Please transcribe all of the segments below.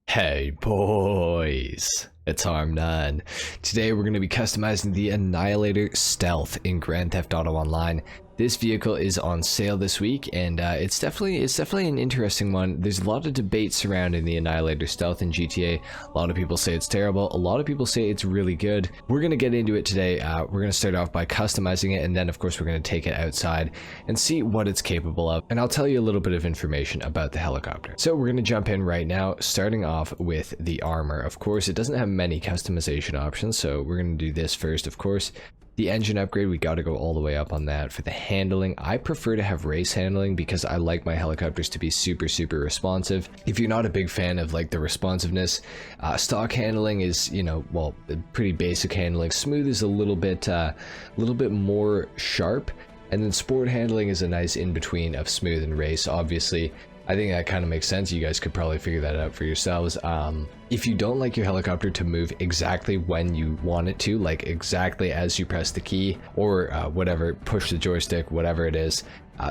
Hey boys, it's HarmNone. Today we're going to be customizing the Annihilator Stealth in Grand Theft Auto Online. This vehicle is on sale this week, and it's definitely an interesting one. There's a lot of debate surrounding the Annihilator Stealth in GTA. A lot of people say it's terrible. A lot of people say it's really good. We're going to get into it today. We're going to start off by customizing it, and then of course we're going to take it outside and see what it's capable of. And I'll tell you a little bit of information about the helicopter. So we're going to jump in right now, starting off with the armor. Of course, it doesn't have many customization options, so we're going to do this first, of course. The engine upgrade, we got to go all the way up on that. For the handling, I prefer to have race handling because I like my helicopters to be super responsive. If you're not a big fan of like the responsiveness, stock handling is, you know, well, pretty basic handling. Smooth is a little bit more sharp, and then sport handling is a nice in between of smooth and race. Obviously, I think that kind of makes sense. You guys could probably figure that out for yourselves. If you don't like your helicopter to move exactly when you want it to, like exactly as you press the key or whatever, push the joystick, whatever it is,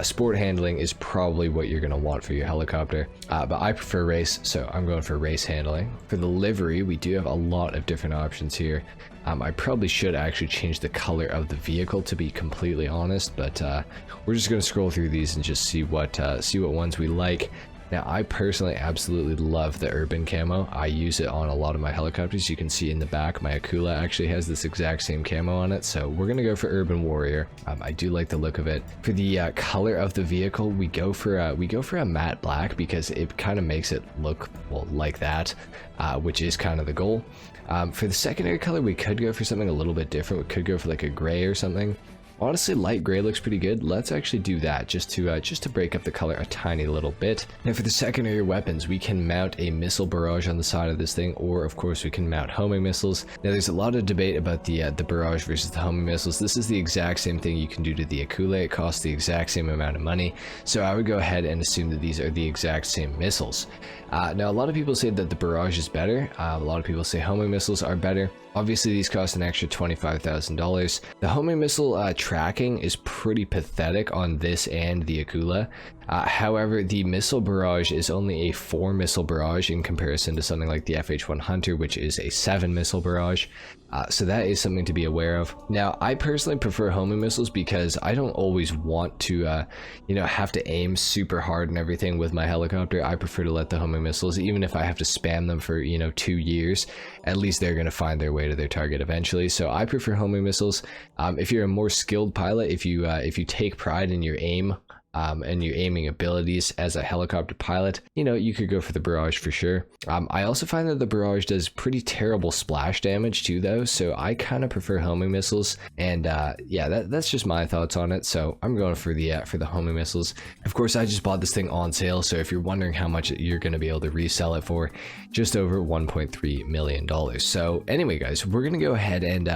sport handling is probably what you're going to want for your helicopter. But I prefer race, so I'm going for race handling. For the livery, we do have a lot of different options here. I probably should actually change the color of the vehicle, to be completely honest, but we're just going to scroll through these and just see what ones we like. Now, I personally absolutely love the urban camo. I use it on a lot of my helicopters. You can see in the back, my Akula actually has this exact same camo on it, so we're gonna go for Urban Warrior. I do like the look of it. For the color of the vehicle, we go for a matte black because it kind of makes it look, well, like that, which is kind of the goal. For the secondary color, we could go for something a little bit different. We could go for like a gray or something. Honestly, light gray looks pretty good. Let's actually do that just to break up the color a tiny little bit. Now for the secondary weapons, we can mount a missile barrage on the side of this thing, or of course we can mount homing missiles. Now there's a lot of debate about the barrage versus the homing missiles. This is the exact same thing you can do to the Akula. It costs the exact same amount of money, so I would go ahead and assume that these are the exact same missiles. Now a lot of people say that the barrage is better. A lot of people say homing missiles are better. Obviously, these cost an extra $25,000. The homing missile tracking is pretty pathetic on this and the Akula. However, the missile barrage is only a 4 missile barrage in comparison to something like the FH1 Hunter, which is a 7 missile barrage. So that is something to be aware of. Now, I personally prefer homing missiles because I don't always want to, you know, have to aim super hard and everything with my helicopter. I prefer to let the homing missiles, even if I have to spam them for, you know, 2 years, at least they're going to find their way to their target eventually. So I prefer homing missiles. If you're a more skilled pilot, if you take pride in your aim, and your aiming abilities as a helicopter pilot, you know, you could go for the barrage for sure. I also find that the barrage does pretty terrible splash damage too, though, so I kind of prefer homing missiles. And yeah, that's just my thoughts on it. So I'm going for the homing missiles. Of course, I just bought this thing on sale, so if you're wondering how much you're going to be able to resell it for, just over $1.3 million. So anyway, guys, we're going to go ahead and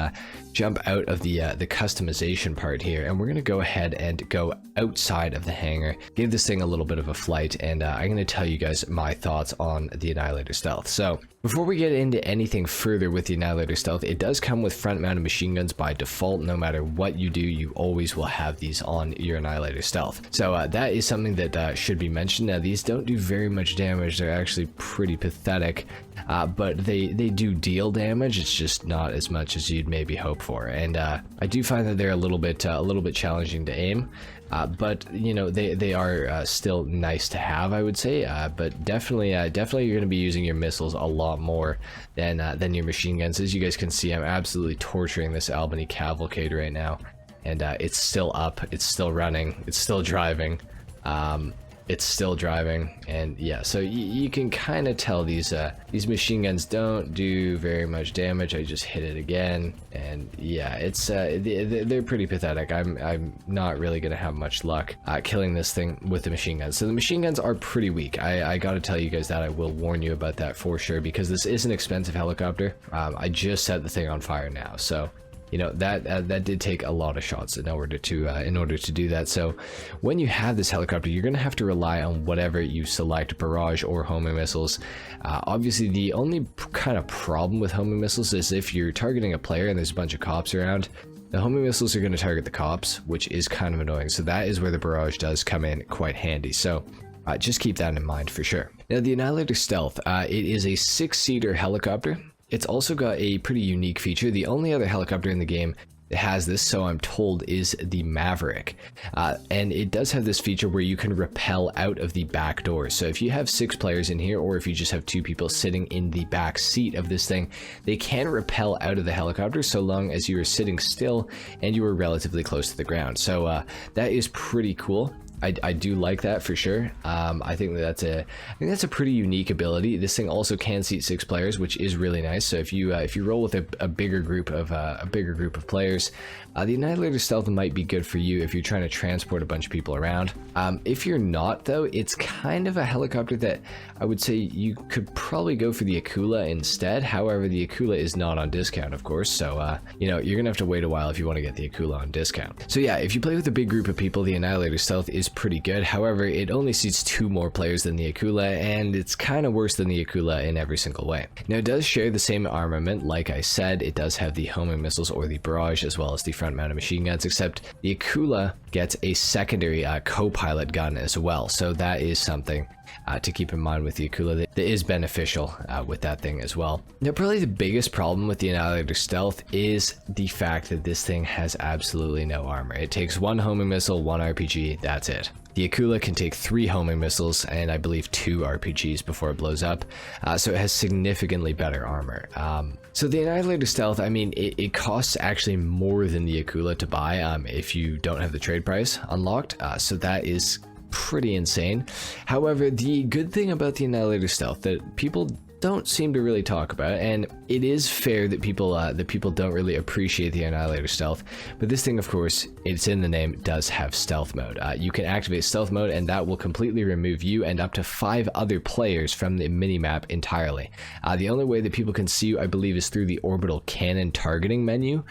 jump out of the customization part here, and we're going to go ahead and go outside of the hangar, give this thing a little bit of a flight, and I'm going to tell you guys my thoughts on the Annihilator Stealth. So before we get into anything further with the Annihilator Stealth, it does come with front-mounted machine guns by default. No matter what you do, you always will have these on your Annihilator Stealth. So that is something that should be mentioned. Now, these don't do very much damage. They're actually pretty pathetic, but they do deal damage. It's just not as much as you'd maybe hope for. And I do find that they're a little bit challenging to aim. But you know, they are still nice to have, I would say. But definitely you're going to be using your missiles a lot more than your machine guns. As you guys can see, I'm absolutely torturing this Albany cavalcade right now, and it's still up, it's still running, it's still driving. It's still driving, and yeah, so you can kind of tell these machine guns don't do very much damage. I just hit it again, and yeah, it's they're pretty pathetic. I'm not really gonna have much luck killing this thing with the machine guns. So the machine guns are pretty weak. I gotta tell you guys that. I will warn you about that for sure, because this is an expensive helicopter. I just set the thing on fire now, so you know, that did take a lot of shots in order to do that. So when you have this helicopter, you're going to have to rely on whatever you select, barrage or homing missiles. Obviously, the only kind of problem with homing missiles is if you're targeting a player and there's a bunch of cops around, the homing missiles are going to target the cops, which is kind of annoying. So that is where the barrage does come in quite handy. So just keep that in mind for sure. Now the Annihilator Stealth, it is a 6-seater helicopter. It's also got a pretty unique feature. The only other helicopter in the game that has this, so I'm told, is the Maverick. And it does have this feature where you can rappel out of the back door. So if you have 6 players in here, or if you just have 2 people sitting in the back seat of this thing, they can rappel out of the helicopter so long as you are sitting still and you are relatively close to the ground. So that is pretty cool. I do like that for sure. I think that's a pretty unique ability. This thing also can seat 6 players, which is really nice. So if you roll with a bigger group of players, the Annihilator Stealth might be good for you if you're trying to transport a bunch of people around. If you're not, though, it's kind of a helicopter that I would say you could probably go for the Akula instead. However, the Akula is not on discount, of course, so you know, you're gonna have to wait a while if you want to get the Akula on discount. So yeah, if you play with a big group of people, the Annihilator Stealth is pretty good. However, it only seats 2 more players than the Akula, and it's kind of worse than the Akula in every single way. Now, it does share the same armament. Like I said, it does have the homing missiles or the barrage, as well as the front-mounted machine guns, except the Akula gets a secondary co-pilot gun as well. So that is something to keep in mind with the Akula that is beneficial with that thing as well. Now, probably the biggest problem with the Annihilator Stealth is the fact that this thing has absolutely no armor. It takes 1 homing missile, 1 RPG, that's it. The Akula can take 3 homing missiles and I believe 2 RPGs before it blows up, so it has significantly better armor. So the Annihilator Stealth, I mean, it costs actually more than the Akula to buy if you don't have the trade price unlocked, so that is pretty insane. However, the good thing about the Annihilator Stealth that people don't seem to really talk about, and it is fair that people don't really appreciate the Annihilator Stealth, but this thing, of course, it's in the name, does have stealth mode. You can activate stealth mode and that will completely remove you and up to 5 other players from the minimap entirely. The only way that people can see you, I believe, is through the orbital cannon targeting menu.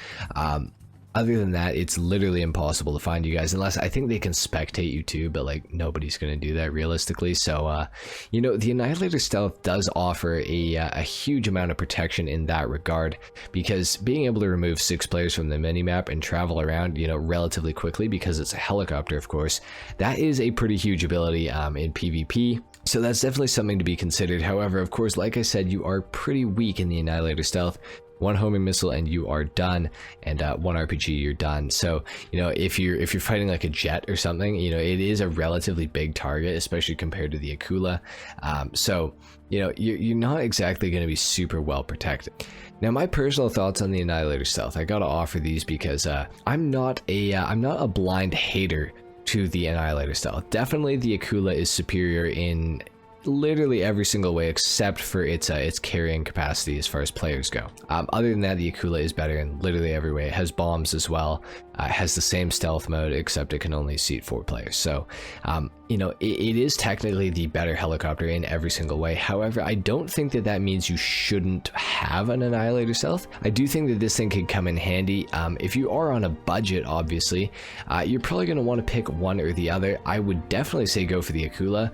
Other than that, it's literally impossible to find you guys, unless I think they can spectate you too, but like nobody's going to do that realistically. So, you know, the Annihilator Stealth does offer a huge amount of protection in that regard, because being able to remove 6 players from the minimap and travel around, you know, relatively quickly, because it's a helicopter, of course, that is a pretty huge ability in PvP. So that's definitely something to be considered. However, of course, like I said, you are pretty weak in the Annihilator Stealth. 1 homing missile and you are done, and 1 RPG, you're done. So, you know, if you're fighting like a jet or something, you know, it is a relatively big target, especially compared to the Akula. So, you know, you're not exactly going to be super well protected. Now, my personal thoughts on the Annihilator Stealth, I gotta offer these because I'm not a blind hater to the Annihilator Stealth. Definitely, the Akula is superior in literally every single way except for its carrying capacity as far as players go. Other than that, the Akula is better in literally every way. It has bombs as well. It has the same stealth mode, except it can only seat 4 players. So, you know, it is technically the better helicopter in every single way. However, I don't think that that means you shouldn't have an Annihilator Stealth. I do think that this thing can come in handy. If you are on a budget, obviously, you're probably going to want to pick one or the other. I would definitely say go for the Akula.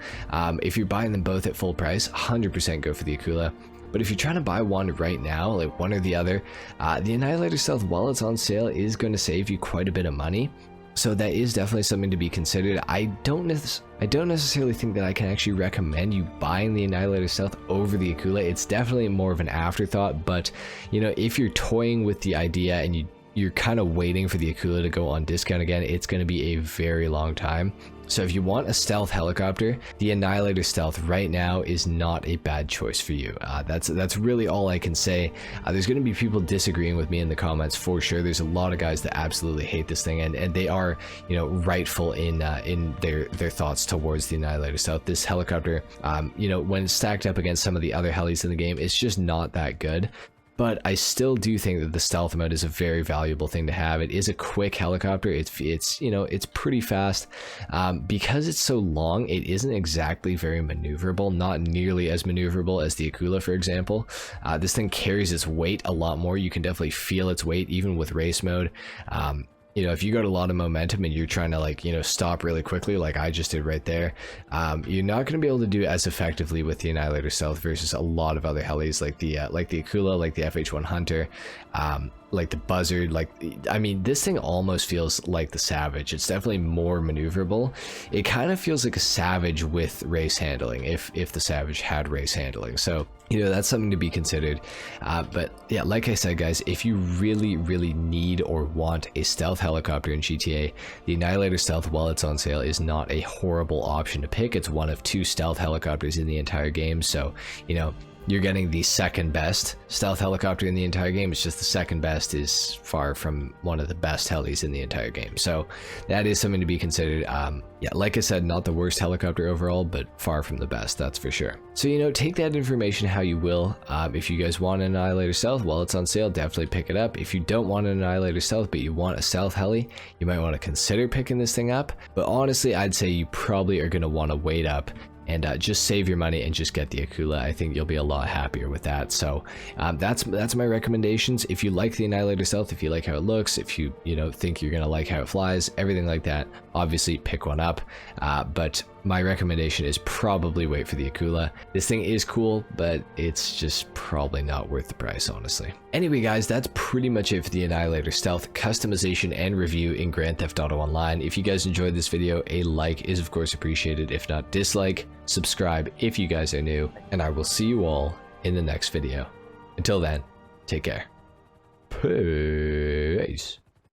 If you're buying them both at full price, 100% go for the Akula. But if you're trying to buy one right now, like one or the other, the Annihilator Stealth, while it's on sale, is going to save you quite a bit of money. So that is definitely something to be considered. I don't necessarily think that I can actually recommend you buying the Annihilator Stealth over the Akula. It's definitely more of an afterthought, but you know, if you're toying with the idea and you're kind of waiting for the Akula to go on discount again, it's going to be a very long time. So if you want a stealth helicopter, the Annihilator Stealth right now is not a bad choice for you. That's really all I can say. There's going to be people disagreeing with me in the comments for sure. There's a lot of guys that absolutely hate this thing, and they are, you know, rightful in their thoughts towards the Annihilator Stealth. This helicopter, you know, when stacked up against some of the other helis in the game, it's just not that good. But I still do think that the stealth mode is a very valuable thing to have. It is a quick helicopter. It's you know, it's pretty fast. Because it's so long, it isn't exactly very maneuverable, not nearly as maneuverable as the Akula, for example. This thing carries its weight a lot more. You can definitely feel its weight even with race mode. You know, if you got a lot of momentum and you're trying to, like, you know, stop really quickly like I just did right there, you're not going to be able to do it as effectively with the Annihilator Stealth versus a lot of other helis like the Akula, like the FH1 Hunter, like the buzzard, like, I mean, this thing almost feels like the Savage. It's definitely more maneuverable. It kind of feels like a Savage with race handling, if the Savage had race handling. So, you know, that's something to be considered. But yeah, like I said, guys, if you really need or want a stealth helicopter in GTA, the Annihilator Stealth, while it's on sale, is not a horrible option to pick. It's one of 2 stealth helicopters in the entire game, so, you know, you're getting the second best stealth helicopter in the entire game. It's just the second best is far from one of the best helis in the entire game. So that is something to be considered. Yeah, like I said, not the worst helicopter overall, but far from the best, that's for sure. So, you know, take that information how you will. If you guys want an Annihilator Stealth, while it's on sale, definitely pick it up. If you don't want an Annihilator Stealth, but you want a stealth heli, you might want to consider picking this thing up. But honestly, I'd say you probably are going to want to wait up and just save your money and just get the Akula. I think you'll be a lot happier with that. So that's my recommendations. If you like the Annihilator Stealth, if you like how it looks, if you know, think you're gonna like how it flies, everything like that, obviously pick one up. But my recommendation is probably wait for the Akula. This thing is cool, but it's just probably not worth the price, honestly. Anyway, guys, that's pretty much it for the Annihilator Stealth customization and review in Grand Theft Auto Online. If you guys enjoyed this video, a like is of course appreciated. If not, dislike, subscribe if you guys are new, and I will see you all in the next video. Until then, take care. Peace.